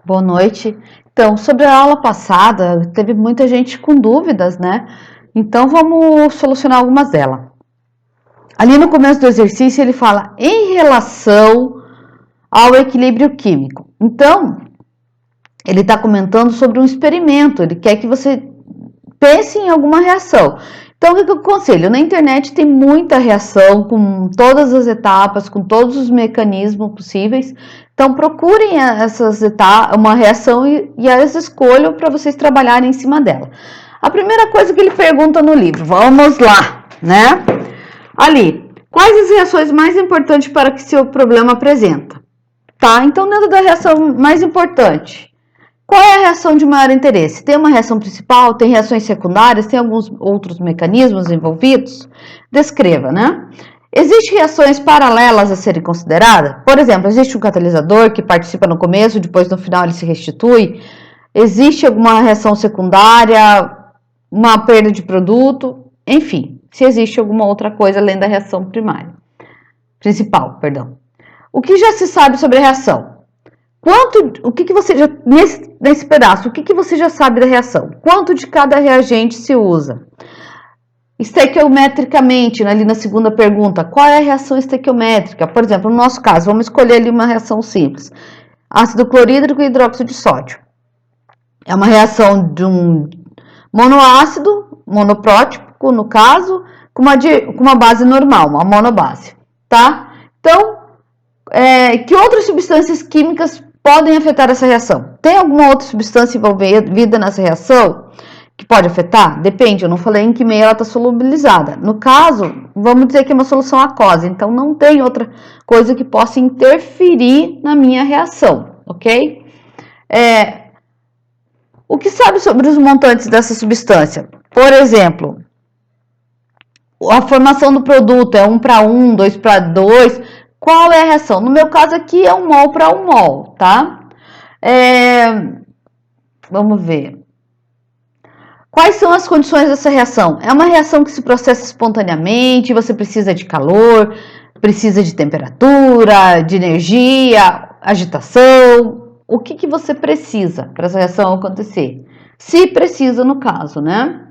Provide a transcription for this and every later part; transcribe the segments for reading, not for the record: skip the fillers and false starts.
Boa noite. Então, sobre a aula passada, teve muita gente com dúvidas, né? Então, vamos solucionar algumas delas. Ali no começo do exercício, ele fala em relação ao equilíbrio químico. Então, ele está comentando sobre um experimento, ele quer que você pense em alguma reação. Então, o que eu aconselho? Na internet tem muita reação com todas as etapas, com todos os mecanismos possíveis. Então, procurem essas etapas, uma reação e as escolham para vocês trabalharem em cima dela. A primeira coisa que ele pergunta no livro, vamos lá, né? Ali, quais as reações mais importantes para que seu problema apresenta? Tá? Então, dentro da reação mais importante, qual é a reação de maior interesse? Tem uma reação principal? Tem reações secundárias? Tem alguns outros mecanismos envolvidos? Descreva, né? Existem reações paralelas a serem consideradas? Por exemplo, existe um catalisador que participa no começo, depois no final ele se restitui? Existe alguma reação secundária? Uma perda de produto? Enfim, se existe alguma outra coisa além da reação principal, perdão. O que já se sabe sobre a reação? O que você já, nesse pedaço, o que você já sabe da reação? Quanto de cada reagente se usa? Estequiometricamente, ali na segunda pergunta, qual é a reação estequiométrica? Por exemplo, no nosso caso, vamos escolher ali uma reação simples. Ácido clorídrico e hidróxido de sódio. É uma reação de um monoácido, monoprótico, no caso, com uma base normal, uma monobase, tá? Então, que outras substâncias químicas podem afetar essa reação? Tem alguma outra substância envolvida nessa reação que pode afetar? Depende, eu não falei em que meio ela está solubilizada. No caso, vamos dizer que é uma solução aquosa, então não tem outra coisa que possa interferir na minha reação, ok? O que sabe sobre os montantes dessa substância? Por exemplo, a formação do produto é 1 para 1, 2 para 2. Qual é a reação? No meu caso aqui é 1 mol para 1 mol, tá? Vamos ver. Quais são as condições dessa reação? É uma reação que se processa espontaneamente, você precisa de calor, precisa de temperatura, de energia, agitação. O que você precisa para essa reação acontecer? Se precisa, no caso, né?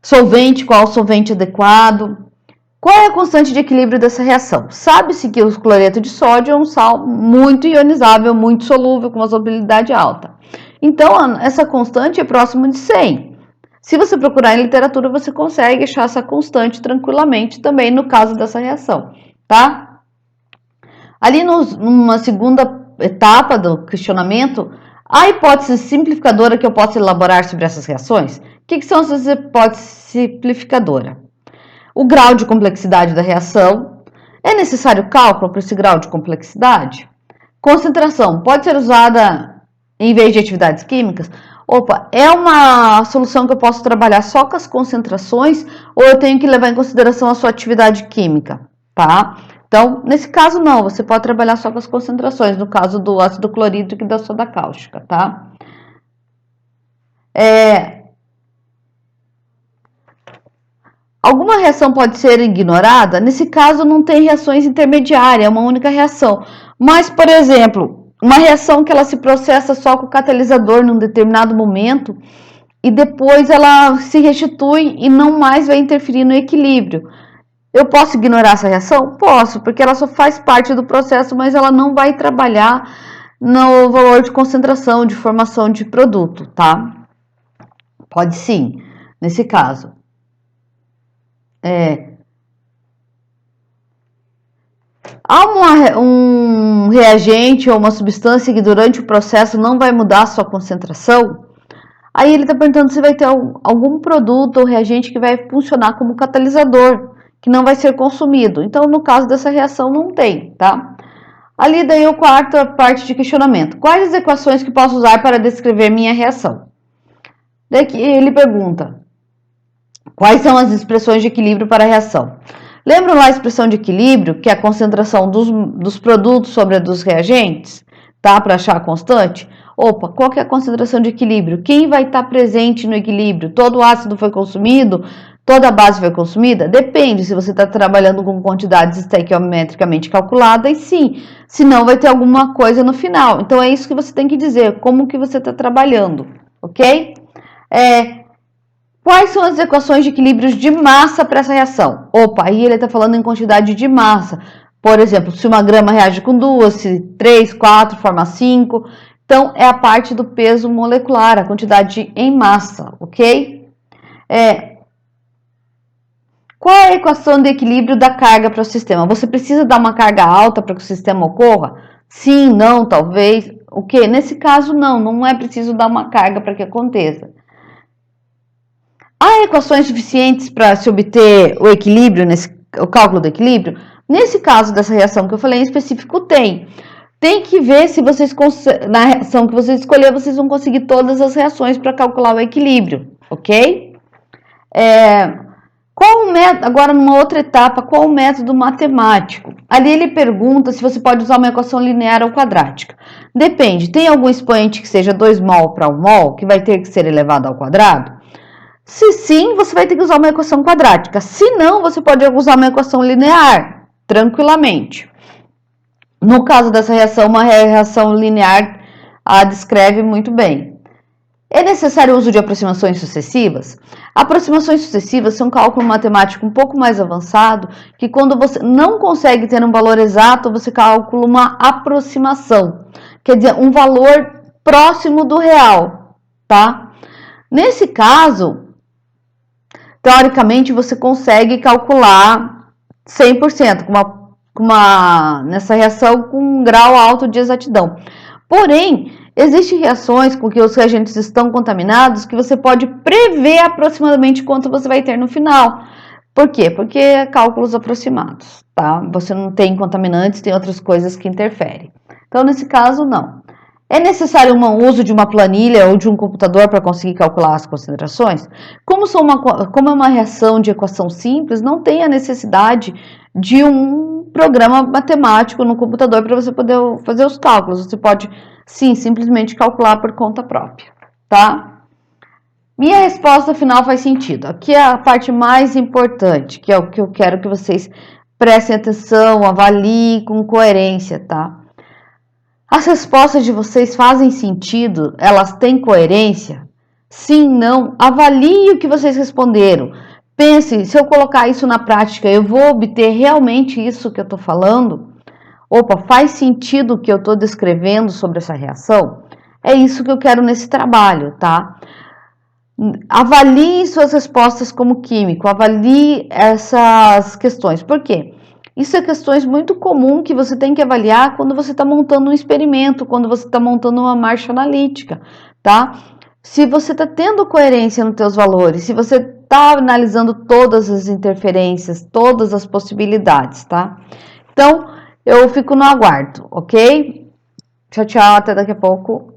Solvente, qual o solvente adequado? Qual é a constante de equilíbrio dessa reação? Sabe-se que o cloreto de sódio é um sal muito ionizável, muito solúvel, com uma solubilidade alta. Então, essa constante é próxima de 100. Se você procurar em literatura, você consegue achar essa constante tranquilamente também no caso dessa reação, tá? Ali numa segunda etapa do questionamento, a hipótese simplificadora que eu posso elaborar sobre essas reações? O que são essas hipóteses simplificadoras? O grau de complexidade da reação. É necessário cálculo para esse grau de complexidade? Concentração. Pode ser usada em vez de atividades químicas? Opa, é uma solução que eu posso trabalhar só com as concentrações ou eu tenho que levar em consideração a sua atividade química, tá? Então, nesse caso não, você pode trabalhar só com as concentrações, no caso do ácido clorídrico e da soda cáustica, tá? Alguma reação pode ser ignorada? Nesse caso, não tem reações intermediárias, é uma única reação. Mas, por exemplo, uma reação que ela se processa só com o catalisador num determinado momento e depois ela se restitui e não mais vai interferir no equilíbrio. Eu posso ignorar essa reação? Posso, porque ela só faz parte do processo, mas ela não vai trabalhar no valor de concentração, de formação de produto, tá? Pode sim, nesse caso. Há um reagente ou uma substância que durante o processo não vai mudar a sua concentração? Aí ele está perguntando se vai ter algum produto ou reagente que vai funcionar como catalisador, que não vai ser consumido. Então, no caso dessa reação, não tem, tá? Ali daí a quarta parte de questionamento. Quais as equações que posso usar para descrever minha reação? Daí ele pergunta, quais são as expressões de equilíbrio para a reação? Lembram lá a expressão de equilíbrio, que é a concentração dos produtos sobre a dos reagentes, tá? Para achar a constante? Opa, qual que é a concentração de equilíbrio? Quem vai estar presente no equilíbrio? Todo o ácido foi consumido? Toda a base foi consumida? Depende, se você está trabalhando com quantidades estequiometricamente calculadas, sim. Se não, vai ter alguma coisa no final. Então, é isso que você tem que dizer, como que você está trabalhando, ok? Quais são as equações de equilíbrios de massa para essa reação? Opa, aí ele está falando em quantidade de massa. Por exemplo, se uma grama reage com 2, se 3, 4 forma 5. Então, é a parte do peso molecular, a quantidade em massa, ok? Qual é a equação de equilíbrio da carga para o sistema? Você precisa dar uma carga alta para que o sistema ocorra? Sim, não, talvez. O que? Nesse caso, não é preciso dar uma carga para que aconteça. Há equações suficientes para se obter o equilíbrio, o cálculo do equilíbrio? Nesse caso dessa reação que eu falei em específico, tem. Tem que ver se vocês, na reação que vocês escolher, vocês vão conseguir todas as reações para calcular o equilíbrio, ok? Qual o método, agora numa outra etapa, qual o método matemático? Ali ele pergunta se você pode usar uma equação linear ou quadrática. Depende, tem algum expoente que seja 2 mol para 1 mol, que vai ter que ser elevado ao quadrado? Se sim, você vai ter que usar uma equação quadrática. Se não, você pode usar uma equação linear, tranquilamente. No caso dessa reação, uma reação linear a descreve muito bem. É necessário o uso de aproximações sucessivas? Aproximações sucessivas são um cálculo matemático um pouco mais avançado, que quando você não consegue ter um valor exato, você calcula uma aproximação, quer dizer, um valor próximo do real, tá? Nesse caso, teoricamente, você consegue calcular 100%, nessa reação com um grau alto de exatidão. Porém, existem reações com que os reagentes estão contaminados que você pode prever aproximadamente quanto você vai ter no final. Por quê? Porque é cálculos aproximados, tá? Você não tem contaminantes, tem outras coisas que interferem. Então, nesse caso, não. É necessário o uso de uma planilha ou de um computador para conseguir calcular as concentrações? Como é uma reação de equação simples, não tem a necessidade de um programa matemático no computador para você poder fazer os cálculos. Você pode, sim, simplesmente calcular por conta própria, tá? Minha resposta final faz sentido. Aqui é a parte mais importante, que é o que eu quero que vocês prestem atenção, avaliem com coerência, tá? As respostas de vocês fazem sentido? Elas têm coerência? Sim, não? Avalie o que vocês responderam. Pense, se eu colocar isso na prática, eu vou obter realmente isso que eu estou falando? Opa, faz sentido o que eu estou descrevendo sobre essa reação? É isso que eu quero nesse trabalho, tá? Avalie suas respostas como químico, avalie essas questões. Por quê? Isso é questões muito comum que você tem que avaliar quando você está montando um experimento, quando você está montando uma marcha analítica, tá? Se você está tendo coerência nos teus valores, se você está analisando todas as interferências, todas as possibilidades, tá? Então, eu fico no aguardo, ok? Tchau, tchau, até daqui a pouco.